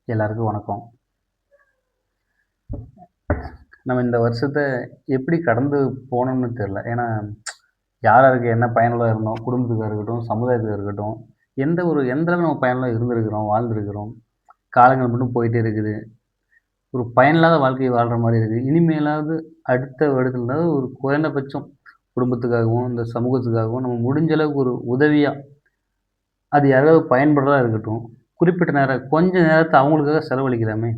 எல்லாருக்கும் வணக்கம். நம்ம இந்த வருஷத்த எப்படி கடந்து போனோம்னு தெரியல. ஏன்னா, யார் யாருக்கு என்ன பயனுள்ளதா இருந்தோம், குடும்பத்துக்கா இருக்கட்டும், சமுதாயத்துக்கா இருக்கட்டும், எந்த அளவு நம்ம பயனுள்ளதா இருந்திருக்கிறோம், வாழ்ந்திருக்கிறோம். காலங்கள் மட்டும் போயிட்டே இருக்குது. ஒரு பயனில்லாத வாழ்க்கைய வாழ்ற மாரி இருக்கு. இனிமேலாவது அடுத்த வருடத்திலயாவது ஒரு குறைந்தபட்சம் குடும்பத்துக்காகவும், இந்த சமூகத்துக்காகவும் நம்ம முடிஞ்ச அளவுக்கு ஒரு உதவியா, அது யாராவது பயன்படுறதா இருக்கட்டும். குறிப்பிட்ட நேரம் கொஞ்ச நேரத்த அவங்களுக்காக செலவழிக்கலாமே!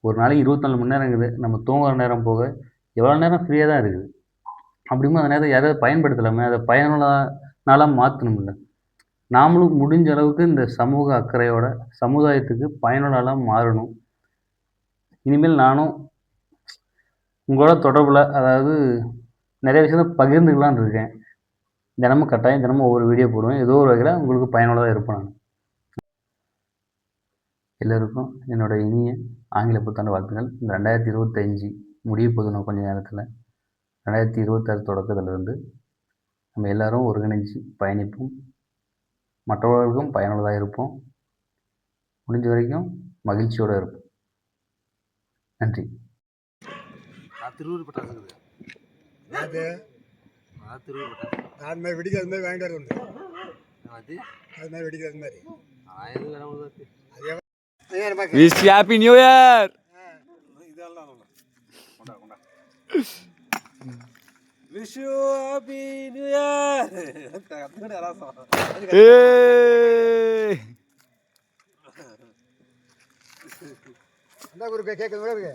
ஒரு நாளைக்கு 24 மணி நேரம் இருக்குது. நம்ம தூங்குற நேரம் போக, எவ்வளோ நேரம் ஃப்ரீயா தான் இருக்குது. அப்படிங்கும்போது அந்த நேரத்த யாராவது பயன்படுத்தலாமே! அத பயனுள்ள நாளா மாத்தணும்ல. நாமளும் முடிஞ்ச அளவுக்கு இந்த சமூக அக்கறையோட, சமுதாயத்துக்கு பயனுள்ள ஆளா மாறணும். இனிமேல் நானும் உங்களோட தொடர்புல அதாவது நெறைய விஷயத்த பகிர்ந்துக்கலான்னு இருக்கேன். தினமும் ஒவ்வொரு வீடியோ போடுவேன். ஏதோ ஒரு வகையில உங்களுக்கு பயனுள்ளதா இருப்பேன் நானு. எல்லோருக்கும் என்னோட இனிய ஆங்கில புத்தாண்டு வாழ்த்துக்கள். இந்த 2025 முடிய போகுது இன்னும் கொஞ்ச நேரத்தில. 2026 தொடக்கத்திலிருந்து நம்ம எல்லாரும் ஒருங்கிணைஞ்சு பயணிப்போம். மற்றவர்களுக்கும் பயனுள்ளதா இருப்போம். முடிஞ்ச வரைக்கும் மகிழ்ச்சியோட இருப்போம். நன்றி. திருவூர் பட்டாசு இருக்குது. அது திருவூர் பட்டாசு அது மாதிரி வெடிக்கிறது மாதிரி வாங்கிட்டு வரது அது மாதிரி வெடிக்கிறது மாதிரி எது வேணாலும் விஷ் ஹாப்பி நியூ இயர். இதெல்லாம் கொண்டா கொண்டா wish you happy new year. அந்த குரு கேட்குறது